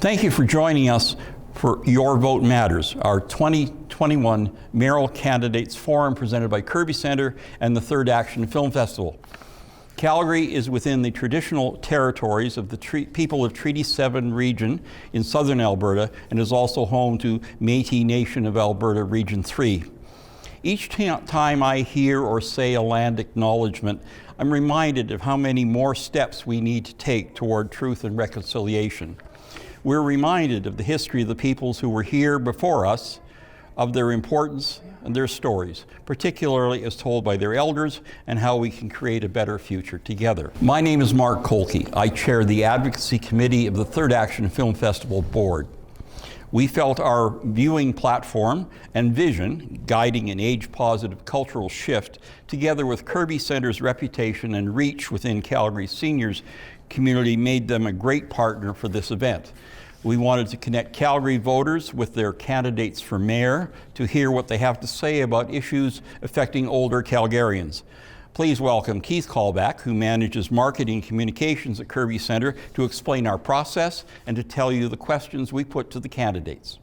Thank you for joining us for Your Vote Matters, our 2021 Mayoral Candidates Forum presented by Kerby Centre and the Third Action Film Festival. Calgary is within the traditional territories of the people of Treaty 7 region in southern Alberta and is also home to Métis Nation of Alberta Region 3. Each time I hear or say a land acknowledgement, I'm reminded of how many more steps we need to take toward truth and reconciliation. We're reminded of the history of the peoples who were here before us, of their importance and their stories, particularly as told by their elders, and how we can create a better future together. My name is Mark Kolke. I chair the Advocacy Committee of the Third Action Film Festival Board. We felt our viewing platform and vision, guiding an age-positive cultural shift, together with Kerby Centre's reputation and reach within Calgary's seniors community, made them a great partner for this event. We wanted to connect Calgary voters with their candidates for mayor to hear what they have to say about issues affecting older Calgarians. Please welcome Keith Callback, who manages marketing communications at Kerby Centre, to explain our process and to tell you the questions we put to the candidates.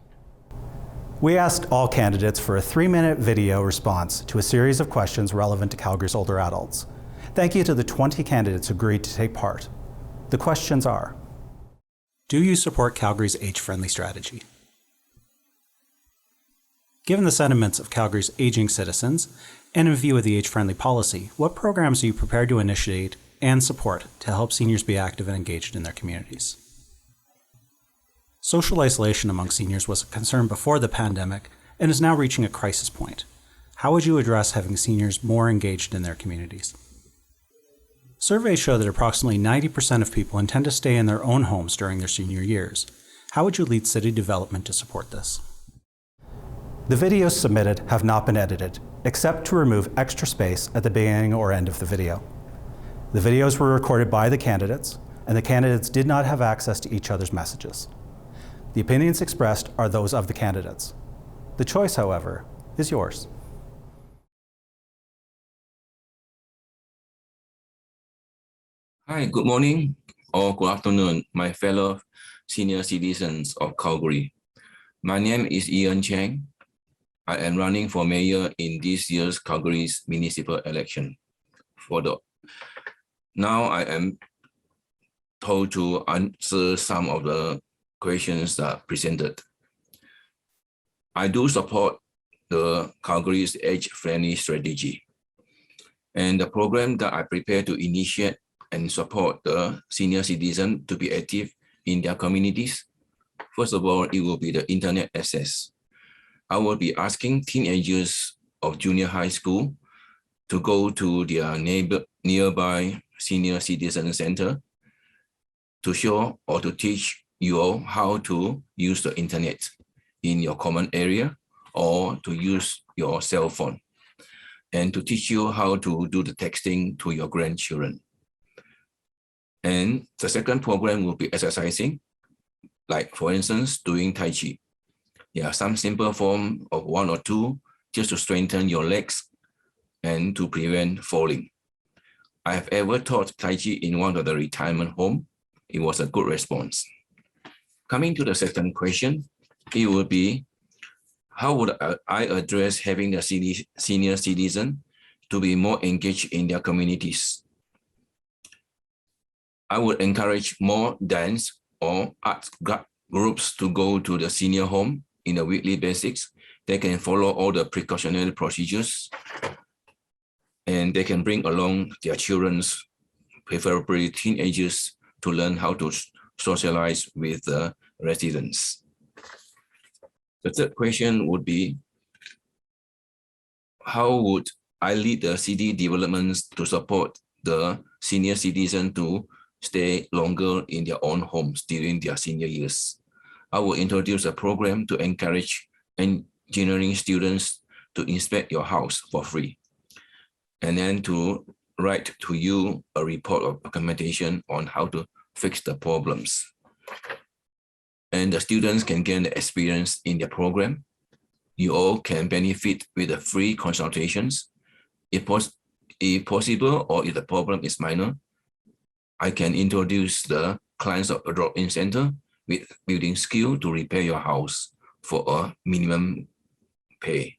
We asked all candidates for a 3-minute video response to a series of questions relevant to Calgary's older adults. Thank you to the 20 candidates who agreed to take part. The questions are: do you support Calgary's age-friendly strategy? Given the sentiments of Calgary's aging citizens, and in view of the age-friendly policy, what programs are you prepared to initiate and support to help seniors be active and engaged in their communities? Social isolation among seniors was a concern before the pandemic and is now reaching a crisis point. How would you address having seniors more engaged in their communities? Surveys show that approximately 90% of people intend to stay in their own homes during their senior years. How would you lead city development to support this? The videos submitted have not been edited, except to remove extra space at the beginning or end of the video. The videos were recorded by the candidates, and the candidates did not have access to each other's messages. The opinions expressed are those of the candidates. The choice, however, is yours. Hi, good morning or good afternoon, my fellow senior citizens of Calgary. My name is Chang. I am running for mayor in this year's Calgary's municipal election. Now I am told to answer some of the questions that presented. I do support the Calgary's age-friendly strategy, and the program that I prepare to initiate and support the senior citizen to be active in their communities. First of all, it will be the internet access. I will be asking teenagers of junior high school to go to their nearby senior citizen center to show or to teach you all how to use the internet in your common area or to use your cell phone, and to teach you how to do the texting to your grandchildren. And the second program will be exercising, like for instance, doing Tai Chi. Yeah, some simple form of 1 or 2 just to strengthen your legs and to prevent falling. I have ever taught Tai Chi in one of the retirement home. It was a good response. Coming to the second question, it would be, how would I address having the senior citizen to be more engaged in their communities? I would encourage more dance or art groups to go to the senior home in a weekly basis. They can follow all the precautionary procedures, and they can bring along their children, preferably teenagers, to learn how to socialize with the residents. The third question would be, how would I lead the city developments to support the senior citizen to stay longer in their own homes during their senior years? I will introduce a program to encourage engineering students to inspect your house for free, and then to write to you a report of recommendation on how to fix the problems. And the students can gain the experience in their program. You all can benefit with the free consultations. If possible, or if the problem is minor, I can introduce the clients of a drop-in center with building skill to repair your house for a minimum pay.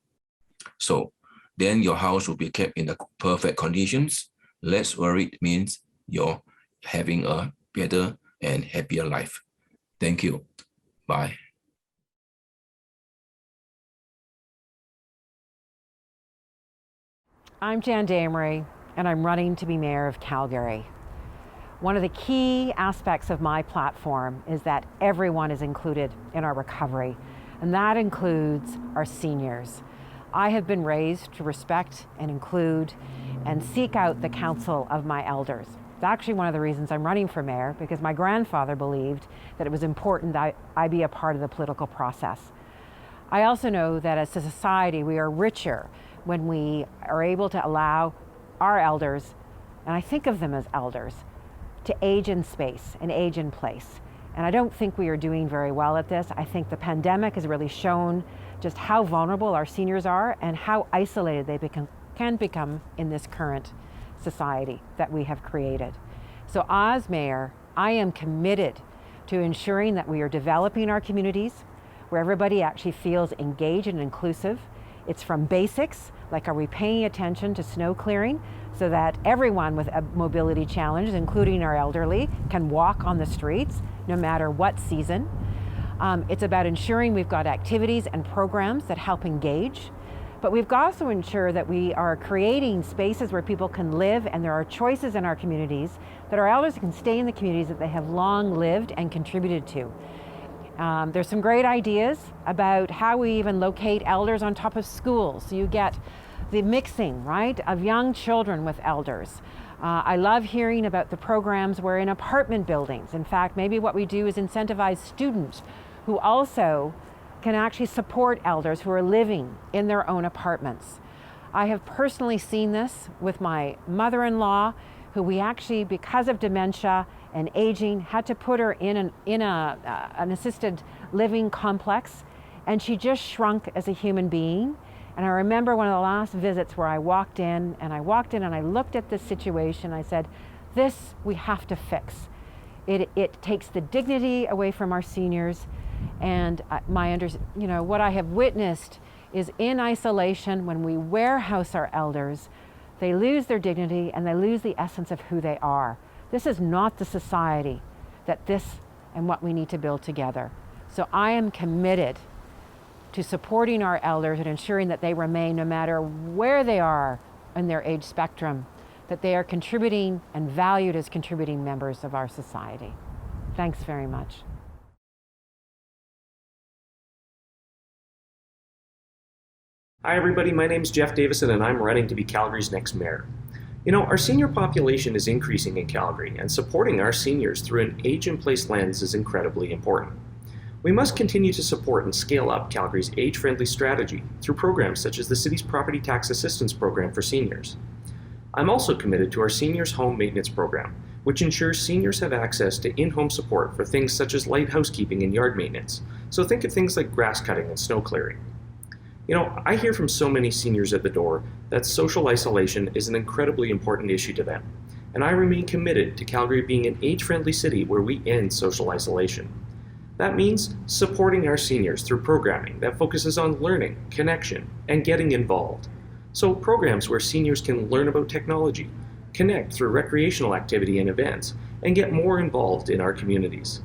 So then your house will be kept in the perfect conditions. Less worried means you're having a better and happier life. Thank you. Bye. I'm Jan Damery, and I'm running to be mayor of Calgary. One of the key aspects of my platform is that everyone is included in our recovery, and that includes our seniors. I have been raised to respect and include and seek out the counsel of my elders. It's actually one of the reasons I'm running for mayor, because my grandfather believed that it was important that I be a part of the political process. I also know that as a society, we are richer when we are able to allow our elders, and I think of them as elders, to age in space and age in place. And I don't think we are doing very well at this. I think the pandemic has really shown just how vulnerable our seniors are and how isolated they can become in this current society that we have created. So as mayor, I am committed to ensuring that we are developing our communities where everybody actually feels engaged and inclusive. It's from basics, like are we paying attention to snow clearing so that everyone with a mobility challenge, including our elderly, can walk on the streets no matter what season. It's about ensuring we've got activities and programs that help engage, but we've got to ensure that we are creating spaces where people can live and there are choices in our communities that our elders can stay in the communities that they have long lived and contributed to. There's some great ideas about how we even locate elders on top of schools. So you get the mixing, right, of young children with elders. I love hearing about the programs where in apartment buildings, in fact, maybe what we do is incentivize students who also can actually support elders who are living in their own apartments. I have personally seen this with my mother-in-law, who we actually, because of dementia and aging, had to put her in an assisted living complex, and she just shrunk as a human being. And I remember one of the last visits where I walked in and I looked at this situation. I said, this we have to fix. It takes the dignity away from our seniors, and what I have witnessed is in isolation, when we warehouse our elders, they lose their dignity and they lose the essence of who they are. This is not the society that this and what we need to build together. So I am committed to supporting our elders and ensuring that they remain, no matter where they are in their age spectrum, that they are contributing and valued as contributing members of our society. Thanks very much. Hi everybody, my name's Jeff Davison and I'm running to be Calgary's next mayor. You know, our senior population is increasing in Calgary, and supporting our seniors through an age-in-place lens is incredibly important. We must continue to support and scale up Calgary's age-friendly strategy through programs such as the city's Property Tax Assistance Program for seniors. I'm also committed to our Seniors Home Maintenance Program, which ensures seniors have access to in-home support for things such as light housekeeping and yard maintenance. So think of things like grass cutting and snow clearing. You know, I hear from so many seniors at the door that social isolation is an incredibly important issue to them, and I remain committed to Calgary being an age-friendly city where we end social isolation. That means supporting our seniors through programming that focuses on learning, connection, and getting involved. So programs where seniors can learn about technology, connect through recreational activity and events, and get more involved in our communities.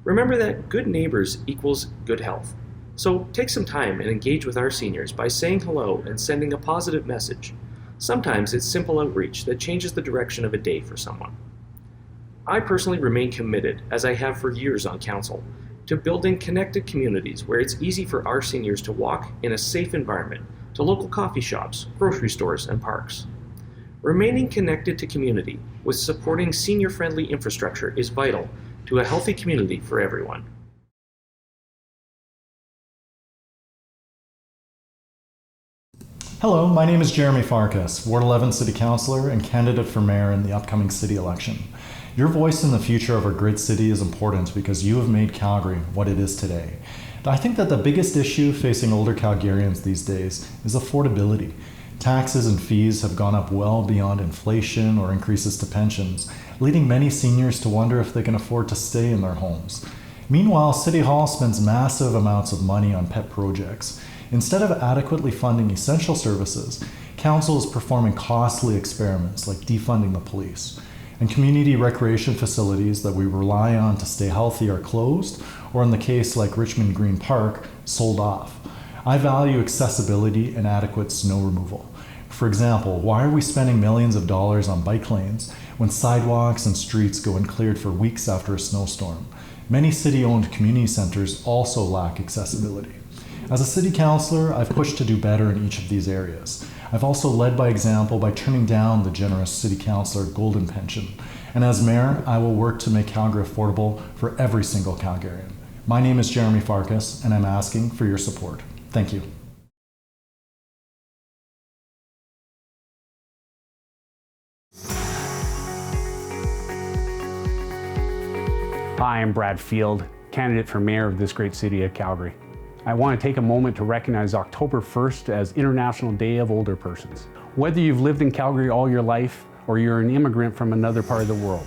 Remember that good neighbors equals good health. So take some time and engage with our seniors by saying hello and sending a positive message. Sometimes it's simple outreach that changes the direction of a day for someone. I personally remain committed, as I have for years on council, to building connected communities where it's easy for our seniors to walk in a safe environment to local coffee shops, grocery stores, and parks. Remaining connected to community with supporting senior-friendly infrastructure is vital to a healthy community for everyone. Hello, my name is Jeremy Farkas, Ward 11 City Councillor and candidate for mayor in the upcoming city election. Your voice in the future of our great city is important because you have made Calgary what it is today. I think that the biggest issue facing older Calgarians these days is affordability. Taxes and fees have gone up well beyond inflation or increases to pensions, leading many seniors to wonder if they can afford to stay in their homes. Meanwhile, City Hall spends massive amounts of money on pet projects. Instead of adequately funding essential services, Council is performing costly experiments like defunding the police. And community recreation facilities that we rely on to stay healthy are closed, or in the case like Richmond Green Park, sold off. I value accessibility and adequate snow removal. For example, why are we spending millions of dollars on bike lanes when sidewalks and streets go uncleared for weeks after a snowstorm? Many city-owned community centers also lack accessibility. As a city councillor, I've pushed to do better in each of these areas. I've also led by example by turning down the generous city councillor golden pension. And as mayor, I will work to make Calgary affordable for every single Calgarian. My name is Jeremy Farkas, and I'm asking for your support. Thank you. Hi, I'm Brad Field, candidate for mayor of this great city of Calgary. I want to take a moment to recognize October 1st as International Day of Older Persons. Whether you've lived in Calgary all your life or you're an immigrant from another part of the world,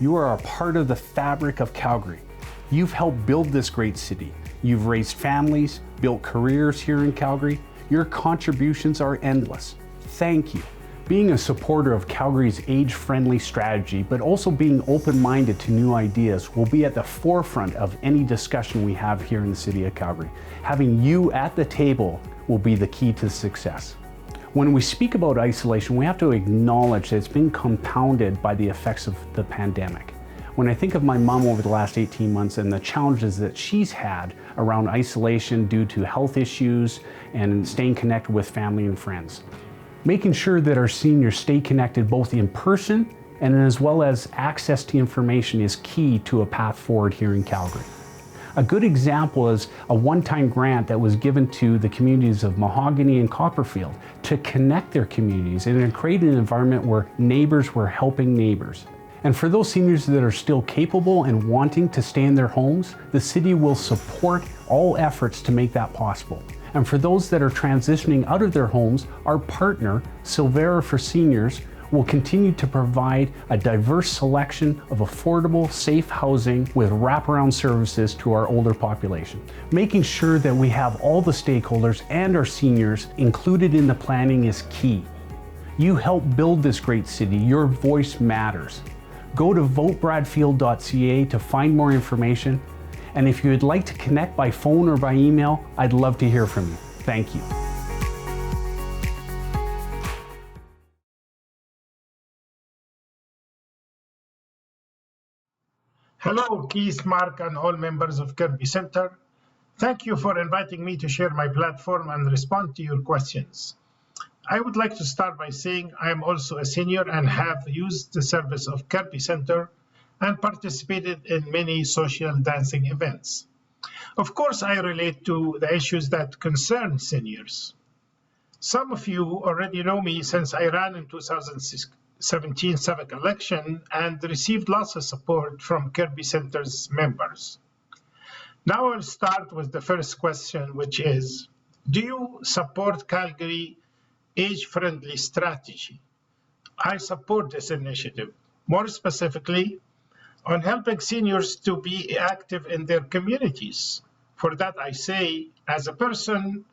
you are a part of the fabric of Calgary. You've helped build this great city. You've raised families, built careers here in Calgary. Your contributions are endless. Thank you. Being a supporter of Calgary's age-friendly strategy, but also being open-minded to new ideas, will be at the forefront of any discussion we have here in the city of Calgary. Having you at the table will be the key to success. When we speak about isolation, we have to acknowledge that it's been compounded by the effects of the pandemic. When I think of my mom over the last 18 months and the challenges that she's had around isolation due to health issues and staying connected with family and friends. Making sure that our seniors stay connected both in person and as well as access to information is key to a path forward here in Calgary. A good example is a one-time grant that was given to the communities of Mahogany and Copperfield to connect their communities and create an environment where neighbors were helping neighbors. And for those seniors that are still capable and wanting to stay in their homes, the city will support all efforts to make that possible. And for those that are transitioning out of their homes, our partner, Silvera for Seniors, will continue to provide a diverse selection of affordable, safe housing with wraparound services to our older population. Making sure that we have all the stakeholders and our seniors included in the planning is key. You help build this great city. Your voice matters. Go to votebradfield.ca to find more information. And if you would like to connect by phone or by email, I'd love to hear from you. Thank you. Hello, Keith, Mark, and all members of Kerby Center. Thank you for inviting me to share my platform and respond to your questions. I would like to start by saying I am also a senior and have used the service of Kerby Center and participated in many social dancing events. Of course, I relate to the issues that concern seniors. Some of you already know me since I ran in 2017 civic election and received lots of support from Kerby Center's members. Now I'll start with the first question, which is, do you support Calgary age-friendly strategy? I support this initiative. More specifically, on helping seniors to be active in their communities. For that, I say, as a person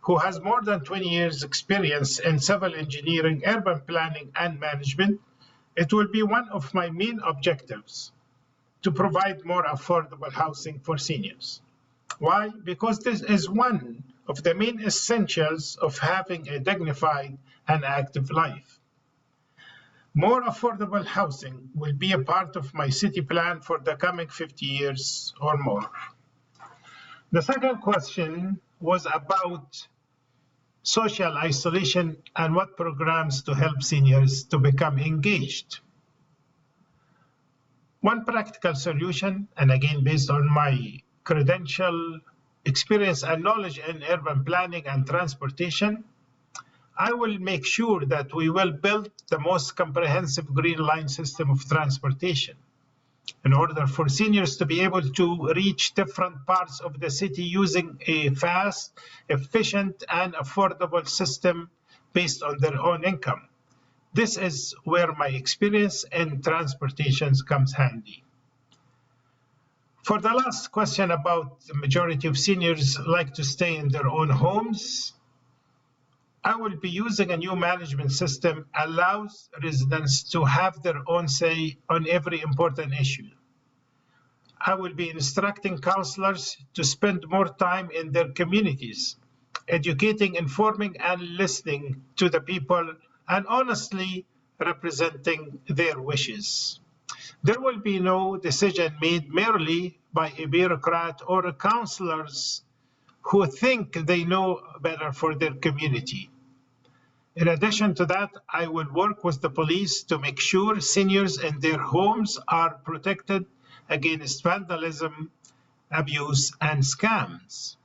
who has more than 20 years experience in civil engineering, urban planning, and management, it will be one of my main objectives to provide more affordable housing for seniors. Why? Because this is one of the main essentials of having a dignified and active life. More affordable housing will be a part of my city plan for the coming 50 years or more. The second question was about social isolation and what programs to help seniors to become engaged. One practical solution, and again based on my credential, experience, and knowledge in urban planning and transportation, I will make sure that we will build the most comprehensive green line system of transportation in order for seniors to be able to reach different parts of the city using a fast, efficient, and affordable system based on their own income. This is where my experience in transportation comes handy. For the last question about the majority of seniors like to stay in their own homes, I will be using a new management system allows residents to have their own say on every important issue. I will be instructing counselors to spend more time in their communities, educating, informing, and listening to the people, and honestly representing their wishes. There will be no decision made merely by a bureaucrat or counselors who think they know better for their community. In addition to that, I will work with the police to make sure seniors in their homes are protected against vandalism, abuse, and scams.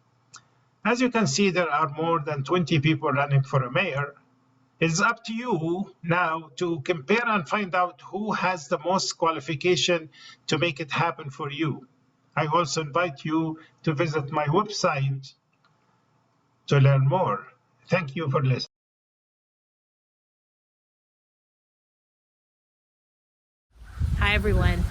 As you can see, there are more than 20 people running for a mayor. It's up to you now to compare and find out who has the most qualification to make it happen for you. I also invite you to visit my website to learn more. Thank you for listening. Hi, everyone.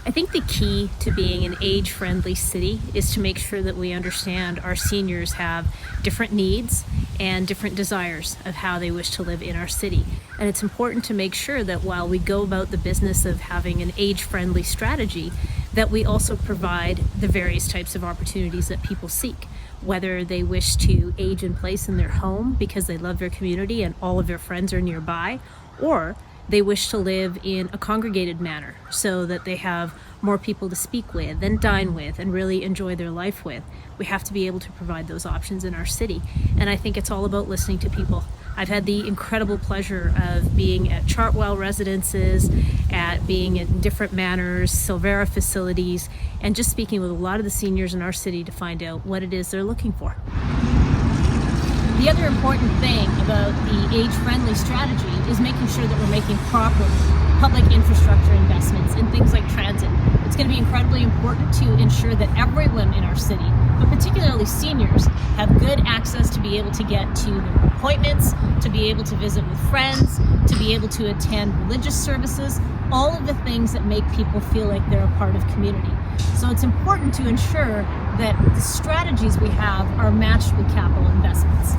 I think the key to being an age-friendly city is to make sure that we understand our seniors have different needs and different desires of how they wish to live in our city. And it's important to make sure that while we go about the business of having an age-friendly strategy, that we also provide the various types of opportunities that people seek, whether they wish to age in place in their home because they love their community and all of their friends are nearby, or they wish to live in a congregated manner so that they have more people to speak with and dine with and really enjoy their life with. We have to be able to provide those options in our city. And I think it's all about listening to people. I've had the incredible pleasure of being at Chartwell residences, at being in different manors, Silvera facilities, and just speaking with a lot of the seniors in our city to find out what it is they're looking for. The other important thing about the age-friendly strategy is making sure that we're making proper public infrastructure investments in things like transit. It's going to be incredibly important to ensure that everyone in our city, but particularly seniors, have good access to be able to get to their appointments, to be able to visit with friends, to be able to attend religious services, all of the things that make people feel like they're a part of community. So it's important to ensure that the strategies we have are matched with capital investments.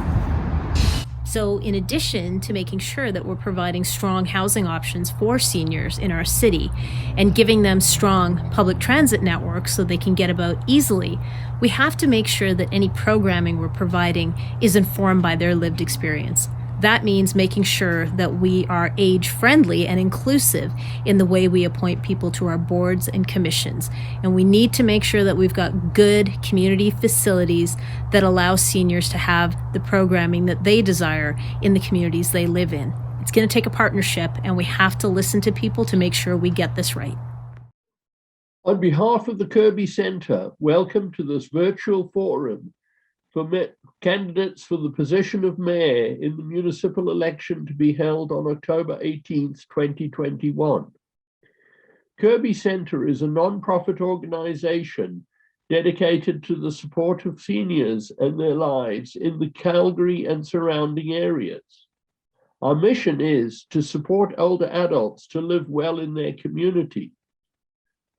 So in addition to making sure that we're providing strong housing options for seniors in our city and giving them strong public transit networks so they can get about easily, we have to make sure that any programming we're providing is informed by their lived experience. That means making sure that we are age-friendly and inclusive in the way we appoint people to our boards and commissions. And we need to make sure that we've got good community facilities that allow seniors to have the programming that they desire in the communities they live in. It's going to take a partnership, and we have to listen to people to make sure we get this right. On behalf of the Kerby Centre, welcome to this virtual forum for candidates for the position of mayor in the municipal election to be held on October 18th, 2021. Kerby Centre is a non-profit organisation dedicated to the support of seniors and their lives in the Calgary and surrounding areas. Our mission is to support older adults to live well in their community.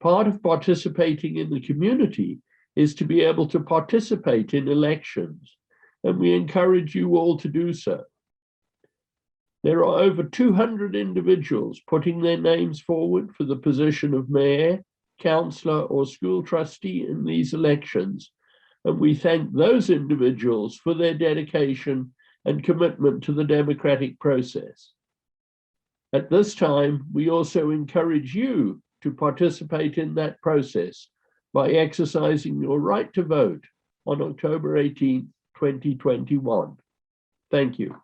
Part of participating in the community is to be able to participate in elections, and we encourage you all to do so. There are over 200 individuals putting their names forward for the position of mayor, councillor, or school trustee in these elections, and we thank those individuals for their dedication and commitment to the democratic process. At this time, we also encourage you to participate in that process by exercising your right to vote on October 18th, 2021. Thank you.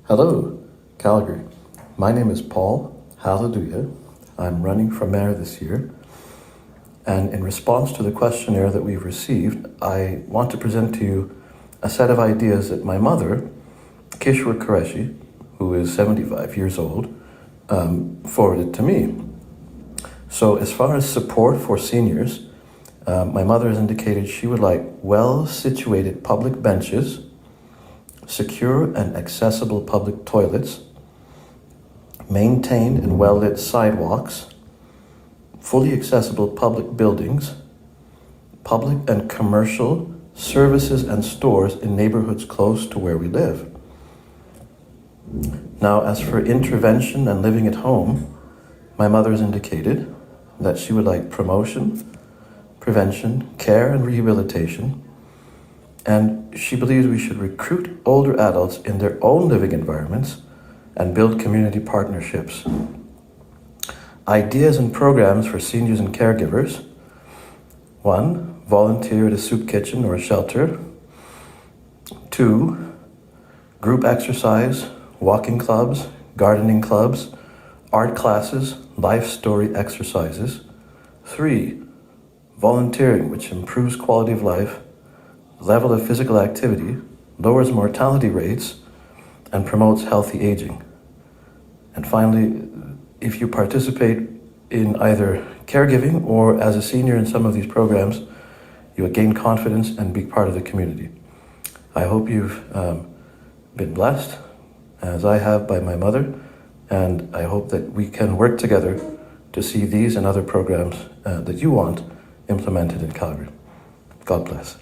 Hello, Calgary. My name is Paul. Hallelujah. I'm running for mayor this year. And in response to the questionnaire that we've received, I want to present to you a set of ideas that my mother, Kishwar Qureshi, who is 75 years old, forwarded to me. So as far as support for seniors, my mother has indicated she would like well-situated public benches, secure and accessible public toilets, maintained and well-lit sidewalks, fully accessible public buildings, public and commercial services and stores in neighborhoods close to where we live. Now, as for intervention and living at home, my mother has indicated that she would like promotion, prevention, care, and rehabilitation, and she believes we should recruit older adults in their own living environments and build community partnerships. Ideas and programs for seniors and caregivers: 1, volunteer at a soup kitchen or a shelter. 2, group exercise, walking clubs, gardening clubs, art classes, life story exercises. 3, volunteering, which improves quality of life, level of physical activity, lowers mortality rates, and promotes healthy aging. And finally, if you participate in either caregiving or as a senior in some of these programs, you will gain confidence and be part of the community. I hope you've been blessed, as I have by my mother, and I hope that we can work together to see these and other programs that you want implemented in Calgary. God bless.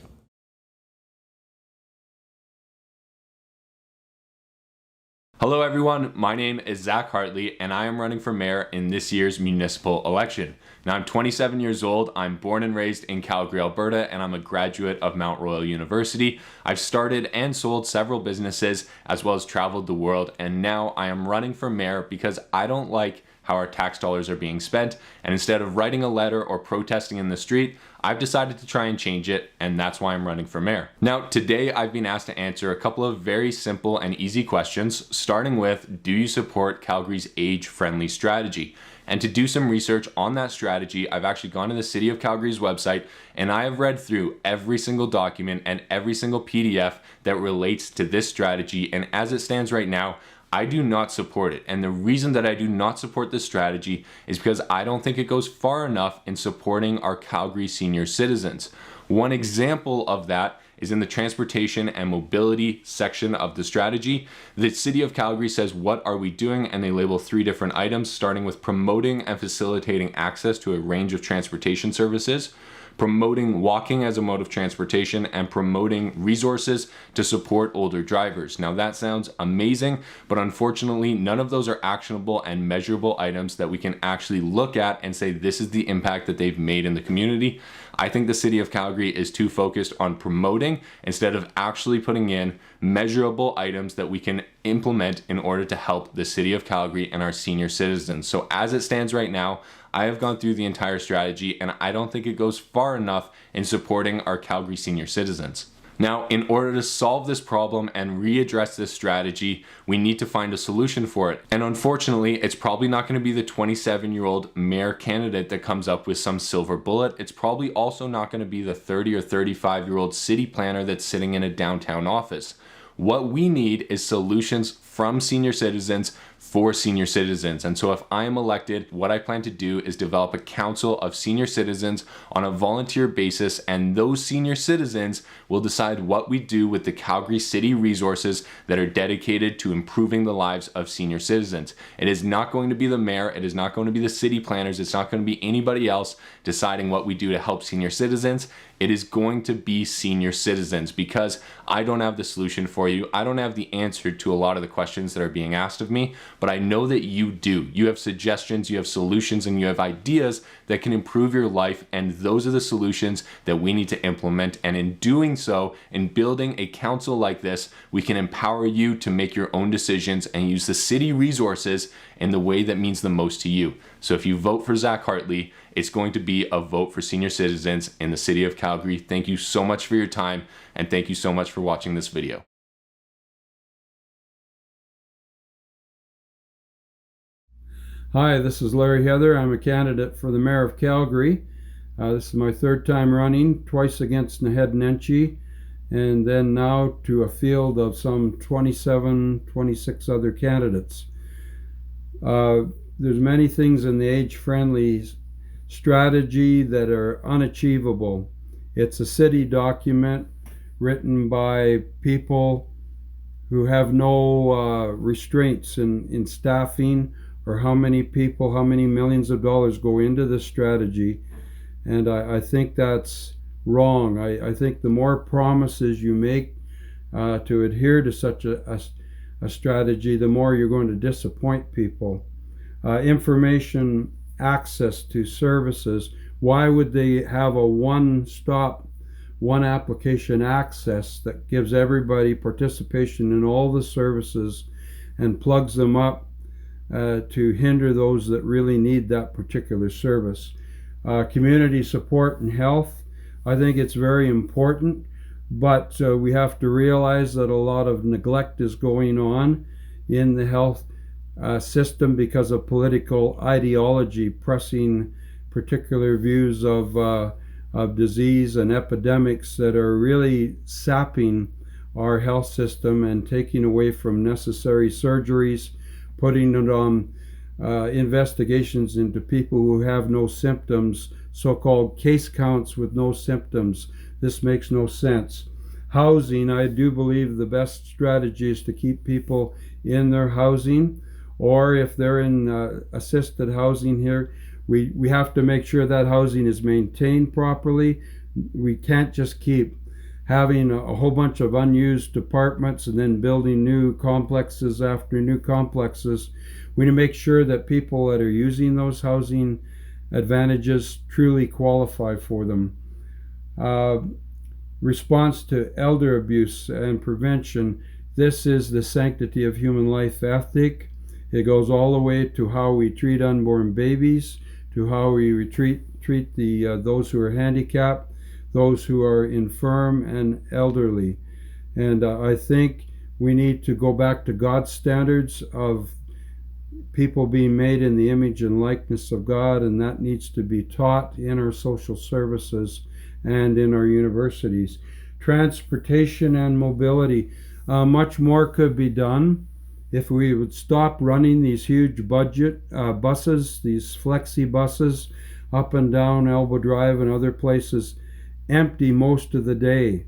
Hello everyone, my name is Zach Hartley and I am running for mayor in this year's municipal election. Now I'm 27 years old, I'm born and raised in Calgary, Alberta, and I'm a graduate of Mount Royal University. I've started and sold several businesses as well as traveled the world, and now I am running for mayor because I don't like how our tax dollars are being spent, and instead of writing a letter or protesting in the street, I've decided to try and change it, and that's why I'm running for mayor. Now, today I've been asked to answer a couple of very simple and easy questions, starting with, do you support Calgary's age-friendly strategy? And to do some research on that strategy, I've actually gone to the City of Calgary's website, and I have read through every single document and every single PDF that relates to this strategy, and as it stands right now, I do not support it. And the reason that I do not support this strategy is because I don't think it goes far enough in supporting our Calgary senior citizens. One example of that is in the transportation and mobility section of the strategy. The City of Calgary says, what are we doing? And they label 3 different items, starting with promoting and facilitating access to a range of transportation services, promoting walking as a mode of transportation, and promoting resources to support older drivers. Now that sounds amazing, but unfortunately none of those are actionable and measurable items that we can actually look at and say this is the impact that they've made in the community. I think the City of Calgary is too focused on promoting instead of actually putting in measurable items that we can implement in order to help the City of Calgary and our senior citizens. So as it stands right now, I have gone through the entire strategy and I don't think it goes far enough in supporting our Calgary senior citizens. Now, in order to solve this problem and readdress this strategy, we need to find a solution for it. And unfortunately, it's probably not going to be the 27-year-old mayor candidate that comes up with some silver bullet. It's probably also not going to be the 30 or 35-year-old city planner that's sitting in a downtown office. What we need is solutions from senior citizens for senior citizens. And so if I am elected, what I plan to do is develop a council of senior citizens on a volunteer basis, and those senior citizens will decide what we do with the Calgary City resources that are dedicated to improving the lives of senior citizens. It is not going to be the mayor, it is not going to be the city planners, it's not going to be anybody else deciding what we do to help senior citizens. It is going to be senior citizens, because I don't have the solution for you. I don't have the answer to a lot of the questions that are being asked of me, but I know that you do. You have suggestions, you have solutions, and you have ideas that can improve your life, and those are the solutions that we need to implement. And in doing so, in building a council like this, we can empower you to make your own decisions and use the city resources in the way that means the most to you. So if you vote for Zach Hartley, it's going to be a vote for senior citizens in the City of Calgary. Thank you so much for your time, and thank you so much for watching this video. Hi, this is Larry Heather. I'm a candidate for the Mayor of Calgary. This is my 3rd time running, twice against Naheed Nenshi, and then now to a field of some 26 other candidates. There's many things in the age-friendly strategy that are unachievable. It's a city document written by people who have no restraints in staffing or how many people, how many millions of dollars go into this strategy. And I think that's wrong. I think the more promises you make to adhere to such a strategy, the more you're going to disappoint people. Information access to services, why would they have a one-stop, one application access that gives everybody participation in all the services and plugs them up to hinder those that really need that particular service? Community support and health, I think it's very important, but we have to realize that a lot of neglect is going on in the health system because of political ideology pressing particular views of disease and epidemics that are really sapping our health system and taking away from necessary surgeries, putting it on investigations into people who have no symptoms, so-called case counts with no symptoms. This makes no sense. Housing, I do believe the best strategy is to keep people in their housing, or if they're in assisted housing here, we have to make sure that housing is maintained properly. We can't just keep having a whole bunch of unused apartments and then building new complexes after new complexes. We need to make sure that people that are using those housing advantages truly qualify for them. Response to elder abuse and prevention. This is the sanctity of human life ethic. It goes all the way to how we treat unborn babies, to how we treat those who are handicapped, those who are infirm and elderly. And I think we need to go back to God's standards of people being made in the image and likeness of God, and that needs to be taught in our social services and in our universities. Transportation and mobility. Much more could be done if we would stop running these huge budget buses, these flexi buses up and down Elbow Drive and other places, empty most of the day.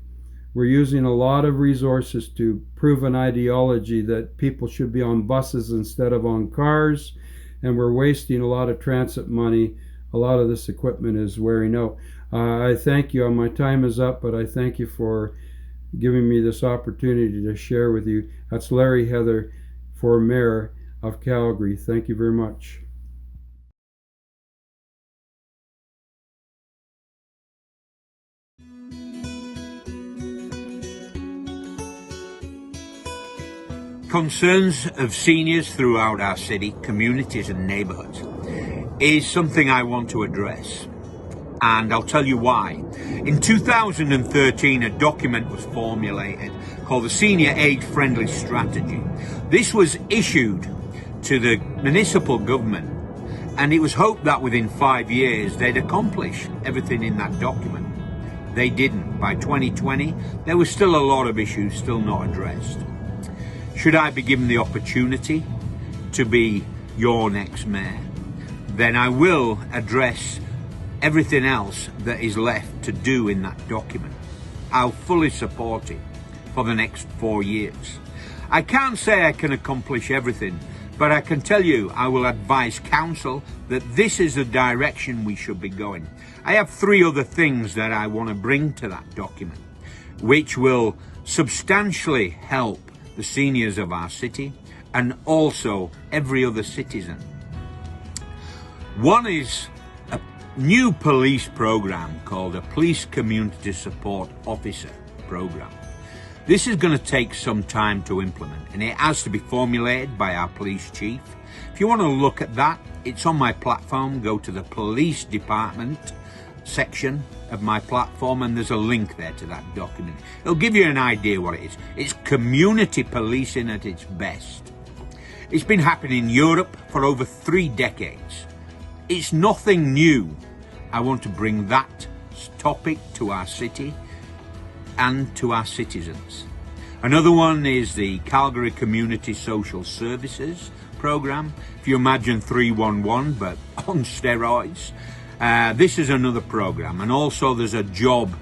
We're using a lot of resources to prove an ideology that people should be on buses instead of on cars, and we're wasting a lot of transit money. A lot of this equipment is wearing out. I thank you. My time is up, but I thank you for giving me this opportunity to share with you. That's Larry Heather for Mayor of Calgary. Thank you very much. Concerns of seniors throughout our city, communities and neighbourhoods is something I want to address, and I'll tell you why. In 2013, a document was formulated called the Senior Age Friendly Strategy. This was issued to the municipal government, and it was hoped that within 5 years they'd accomplish everything in that document. They didn't. By 2020, there was still a lot of issues still not addressed. Should I be given the opportunity to be your next mayor, then I will address everything else that is left to do in that document. I'll fully support it for the next 4 years. I can't say I can accomplish everything, but I can tell you I will advise council that this is the direction we should be going. I have 3 other things that I want to bring to that document, which will substantially help the seniors of our city and also every other citizen. One is a new police program called a Police Community Support Officer program. This is going to take some time to implement, and it has to be formulated by our police chief. If you want to look at that, it's on my platform. Go to the police department section of my platform and there's a link there to that document. It'll give you an idea what it is. It's community policing at its best. It's been happening in Europe for over 3 decades. It's nothing new. I want to bring that topic to our city and to our citizens. Another one is the Calgary Community Social Services program. If you imagine 311 but on steroids. This is another program, and also there's a job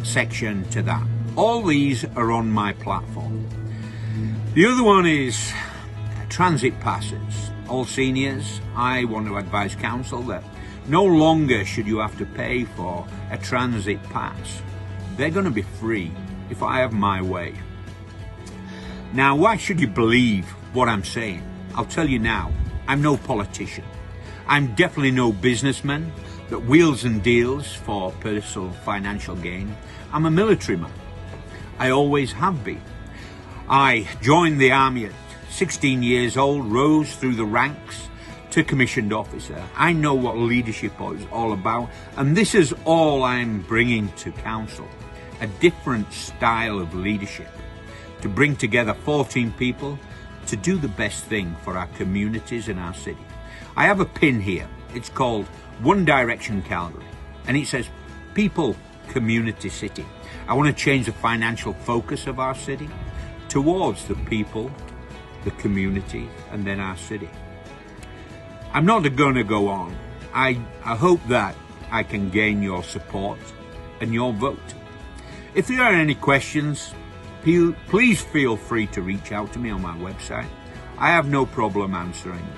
section to that. All these are on my platform. The other one is transit passes. all seniors, I want to advise council that no longer should you have to pay for a transit pass. They're going to be free if I have my way. Now, why should you believe what I'm saying? I'll tell you now, I'm no politician. I'm definitely no businessman that wheels and deals for personal financial gain. I'm a military man. I always have been. I joined the army at 16 years old, rose through the ranks to commissioned officer. I know what leadership is all about, and this is all I'm bringing to council. A different style of leadership, to bring together 14 people to do the best thing for our communities in our city. I have a pin here. It's called One Direction Calgary, and it says People, Community, City. I want to change the financial focus of our city towards the people, the community, and then our city. I'm not going to go on. I hope that I can gain your support and your vote. If there are any questions, please feel free to reach out to me on my website. I have no problem answering them.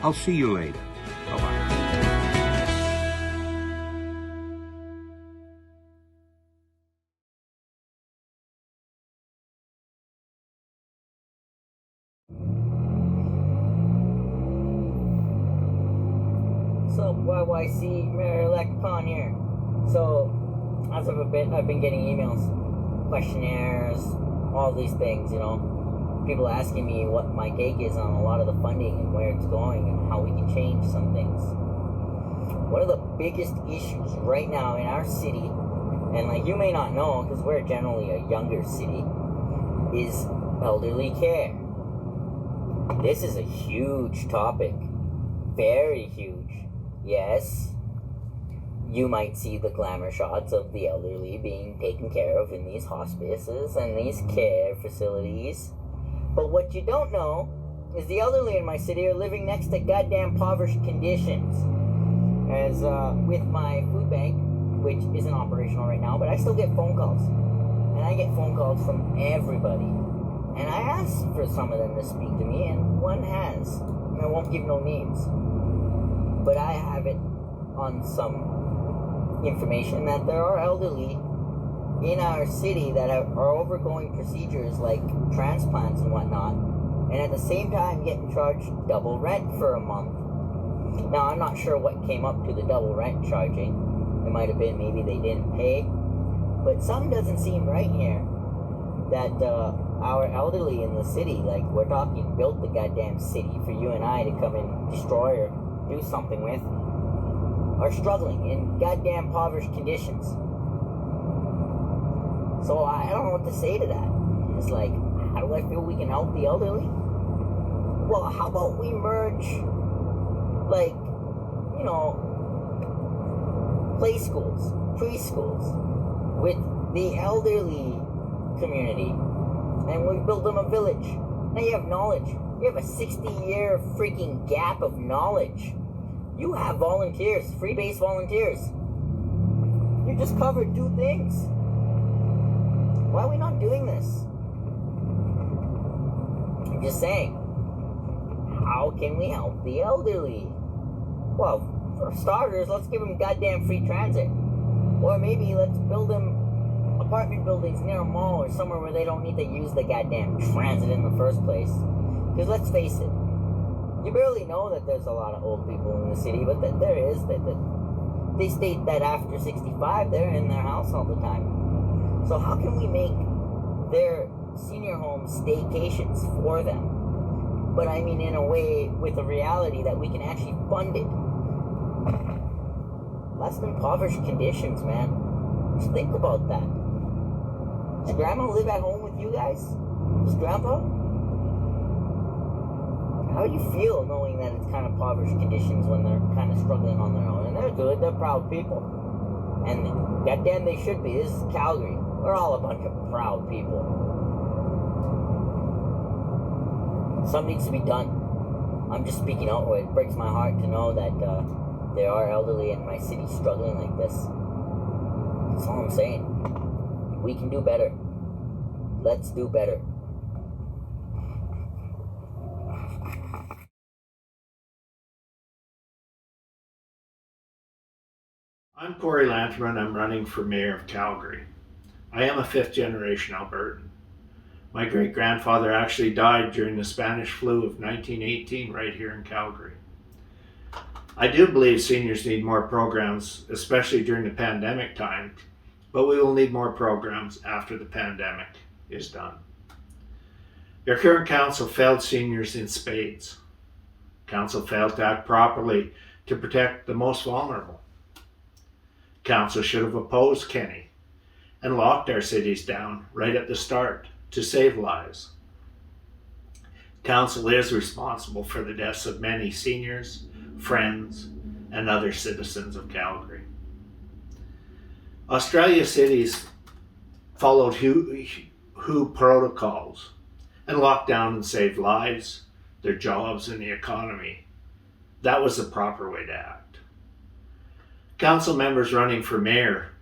I'll see you later. Bye-bye. So, YYC Mayor-elect Con here. So, as of a bit, I've been getting emails, questionnaires, all these things, you know. People asking me what my take is on a lot of the funding and where it's going and how we can change some things. One of the biggest issues right now in our city, and like you may not know because we're generally a younger city, is elderly care. This is a huge topic. Very huge. Yes, you might see the glamour shots of the elderly being taken care of in these hospices and these care facilities. But what you don't know is the elderly in my city are living next to goddamn impoverished conditions. As with my food bank, which isn't operational right now, but I still get phone calls. And I get phone calls from everybody. And I asked for some of them to speak to me, and one has. And I won't give no names. But I have it on some information that there are elderly in our city that are overgoing procedures like transplants and whatnot, and at the same time getting charged double rent for a month. Now, I'm not sure what came up to the double rent charging. It might have been maybe they didn't pay, but something doesn't seem right here. That our elderly in the city, like we're talking built the goddamn city for you and I to come and destroy or do something with, are struggling in goddamn impoverished conditions. So I don't know what to say to that. It's like, how do I feel we can help the elderly? Well, how about we merge, like, you know, play schools, preschools, with the elderly community, and we build them a village. Now you have knowledge. You have a 60-year freaking gap of knowledge. You have volunteers, free-based volunteers. You just covered 2 things. Why are we not doing this? I'm just saying, how can we help the elderly? Well, for starters, let's give them goddamn free transit. Or maybe let's build them apartment buildings near a mall or somewhere where they don't need to use the goddamn transit in the first place. Because let's face it, you barely know that there's a lot of old people in the city, but that there is. They state that after 65, they're in their house all the time. So how can we make their senior homes staycations for them? But I mean in a way with a reality that we can actually fund it. Less than impoverished conditions, man. Just think about that. Does Grandma live at home with you guys? Does Grandpa? How do you feel knowing that it's kind of impoverished conditions when they're kind of struggling on their own? And they're good, they're proud people. And goddamn they should be. This is Calgary. We're all a bunch of proud people. Something needs to be done. I'm just speaking out. It breaks my heart to know that there are elderly in my city struggling like this. That's all I'm saying. We can do better. Let's do better. I'm Corey Lanterman. I'm running for mayor of Calgary. I am a fifth-generation Albertan. My great-grandfather actually died during the Spanish flu of 1918 right here in Calgary. I do believe seniors need more programs, especially during the pandemic time, but we will need more programs after the pandemic is done. Your current council failed seniors in spades. Council failed to act properly to protect the most vulnerable. Council should have opposed Kenny and locked our cities down right at the start to save lives. Council is responsible for the deaths of many seniors, friends, and other citizens of Calgary. Australia cities followed WHO protocols and locked down and saved lives, their jobs, and the economy. That was the proper way to act. Council members running for mayor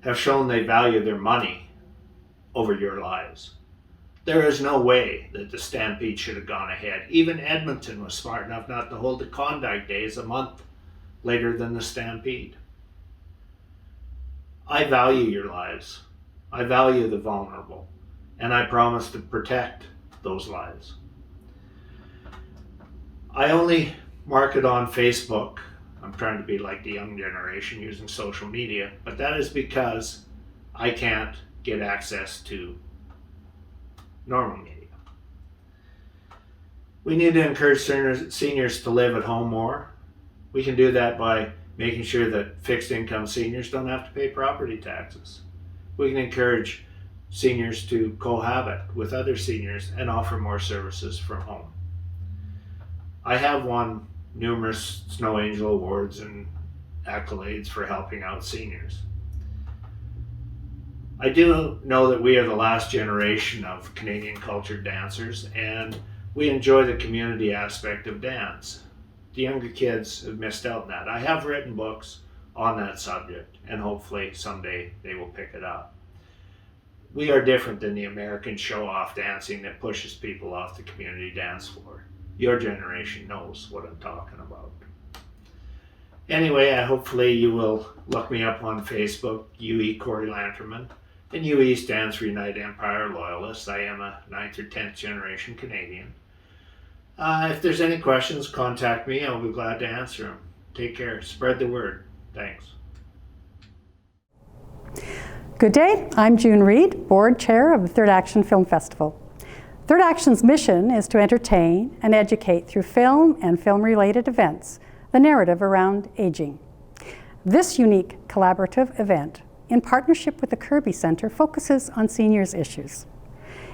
have shown they value their money over your lives. There is no way that the Stampede should have gone ahead. Even Edmonton was smart enough not to hold the Klondike Days a month later than the Stampede. I value your lives. I value the vulnerable, and I promise to protect those lives. I only market on Facebook. I'm trying to be like the young generation using social media, but that is because I can't get access to normal media. We need to encourage seniors to live at home more. We can do that by making sure that fixed income seniors don't have to pay property taxes. We can encourage seniors to cohabit with other seniors and offer more services from home. I have won numerous Snow Angel awards and accolades for helping out seniors. I do know that we are the last generation of Canadian culture dancers, and we enjoy the community aspect of dance. The younger kids have missed out on that. I have written books on that subject, and hopefully someday they will pick it up. We are different than the American show-off dancing that pushes people off the community dance floor. Your generation knows what I'm talking about. Anyway, hopefully you will look me up on Facebook, UE Corey Lanterman, and UE stands for United Empire Loyalists. I am a 9th or 10th generation Canadian. If there's any questions, contact me. I'll be glad to answer them. Take care. Spread the word. Thanks. Good day. I'm June Reed, Board Chair of the Third Action Film Festival. Third Action's mission is to entertain and educate through film and film-related events, the narrative around aging. This unique collaborative event, in partnership with the Kerby Centre, focuses on seniors' issues.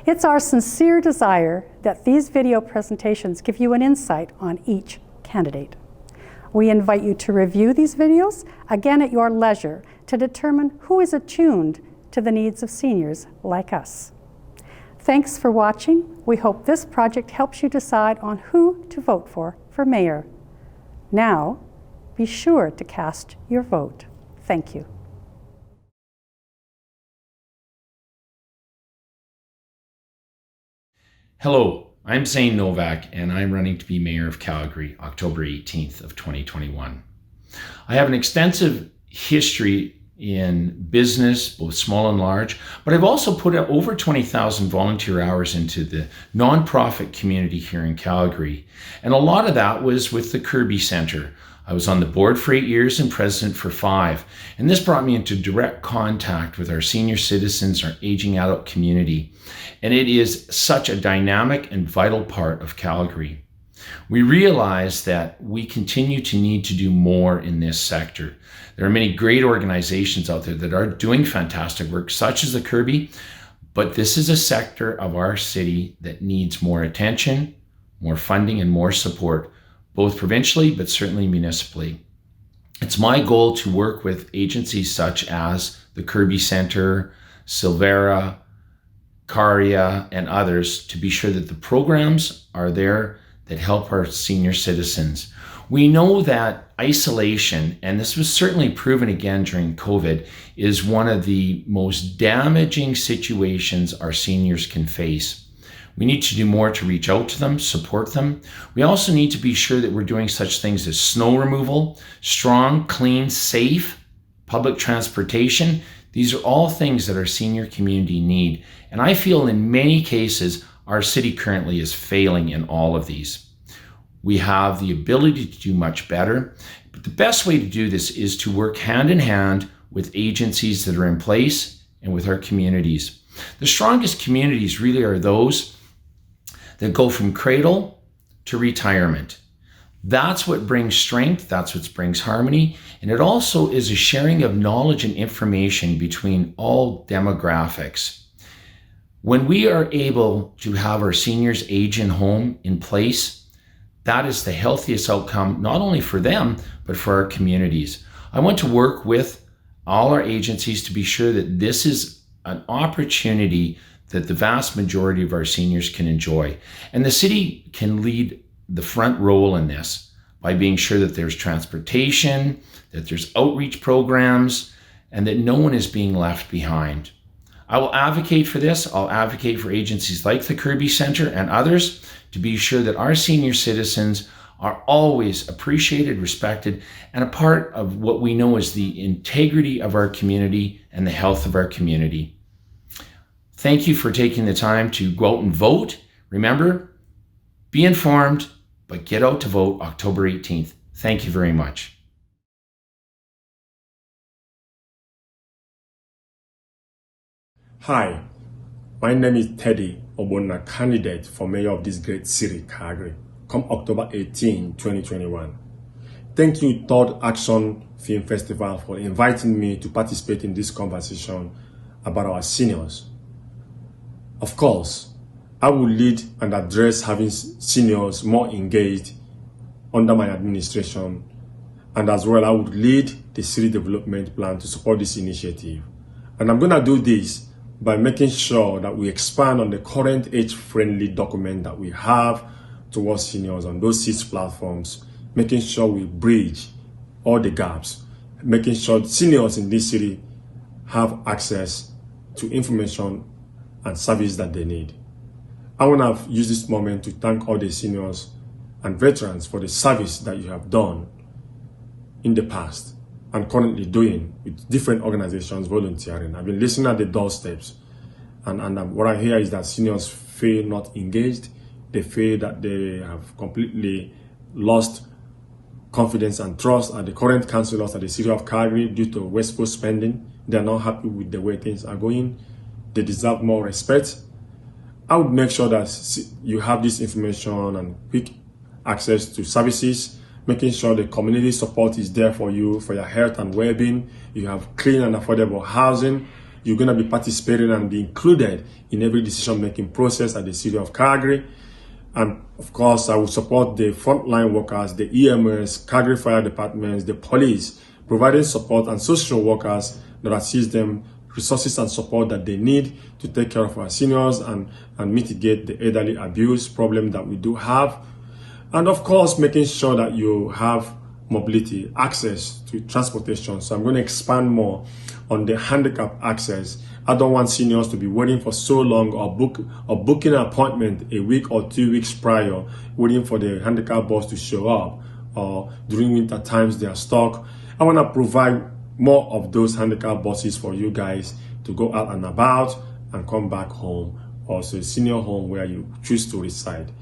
It's our sincere desire that these video presentations give you an insight on each candidate. We invite you to review these videos, again at your leisure, to determine who is attuned to the needs of seniors like us. Thanks for watching. We hope this project helps you decide on who to vote for mayor. Now, be sure to cast your vote. Thank you. Hello, I'm Sane Novak, and I'm running to be Mayor of Calgary, October 18th of 2021. I have an extensive history in business, both small and large, but I've also put over 20,000 volunteer hours into the nonprofit community here in Calgary. And a lot of that was with the Kerby Centre. I was on the board for 8 years and president for 5. And this brought me into direct contact with our senior citizens, our aging adult community. And it is such a dynamic and vital part of Calgary. We realize that we continue to need to do more in this sector. There are many great organizations out there that are doing fantastic work, such as the Kerby, but this is a sector of our city that needs more attention, more funding, and more support, both provincially, but certainly municipally. It's my goal to work with agencies such as the Kerby Centre, Silvera, Caria, and others to be sure that the programs are there that help our senior citizens. We know that isolation, and this was certainly proven again during COVID, is one of the most damaging situations our seniors can face. We need to do more to reach out to them, support them. We also need to be sure that we're doing such things as snow removal, strong, clean, safe public transportation. These are all things that our senior community need. And I feel in many cases, our city currently is failing in all of these. We have the ability to do much better, but the best way to do this is to work hand in hand with agencies that are in place and with our communities. The strongest communities really are those that go from cradle to retirement. That's what brings strength, that's what brings harmony, and it also is a sharing of knowledge and information between all demographics. When we are able to have our seniors age in home in place, that is the healthiest outcome, not only for them, but for our communities. I want to work with all our agencies to be sure that this is an opportunity that the vast majority of our seniors can enjoy. And the city can lead the front role in this by being sure that there's transportation, that there's outreach programs, and that no one is being left behind. I will advocate for this. I'll advocate for agencies like the Kerby Centre and others to be sure that our senior citizens are always appreciated, respected, and a part of what we know is the integrity of our community and the health of our community. Thank you for taking the time to go out and vote. Remember, be informed, but get out to vote October 18th. Thank you very much. Hi, my name is Teddy Obonna, candidate for mayor of this great city, Calgary, come October 18, 2021. Thank you, Third Action Film Festival, for inviting me to participate in this conversation about our seniors. Of course, I will lead and address having seniors more engaged under my administration, and as well I would lead the city development plan to support this initiative. And I'm going to do this by making sure that we expand on the current age-friendly document that we have towards seniors on those 6 platforms, making sure we bridge all the gaps, making sure seniors in this city have access to information and service that they need. I want to use this moment to thank all the seniors and veterans for the service that you have done in the past and currently doing with different organizations volunteering. I've been listening at the doorsteps, and what I hear is that seniors feel not engaged. They feel that they have completely lost confidence and trust at the current councillors at the city of Calgary due to wasteful spending. They're not happy with the way things are going. They deserve more respect. I would make sure that you have this information and quick access to services, making sure the community support is there for you, for your health and well-being. You have clean and affordable housing. You're going to be participating and be included in every decision-making process at the city of Calgary. And of course, I will support the frontline workers, the EMS, Calgary Fire Departments, the police, providing support and social workers that assist them resources and support that they need to take care of our seniors and mitigate the elderly abuse problem that we do have. And of course, making sure that you have mobility, access to transportation. So I'm going to expand more on the handicap access. I don't want seniors to be waiting for so long or booking an appointment a week or 2 weeks prior, waiting for the handicap bus to show up, or during winter times they are stuck. I want to provide more of those handicap buses for you guys to go out and about and come back home, or so a senior home where you choose to reside.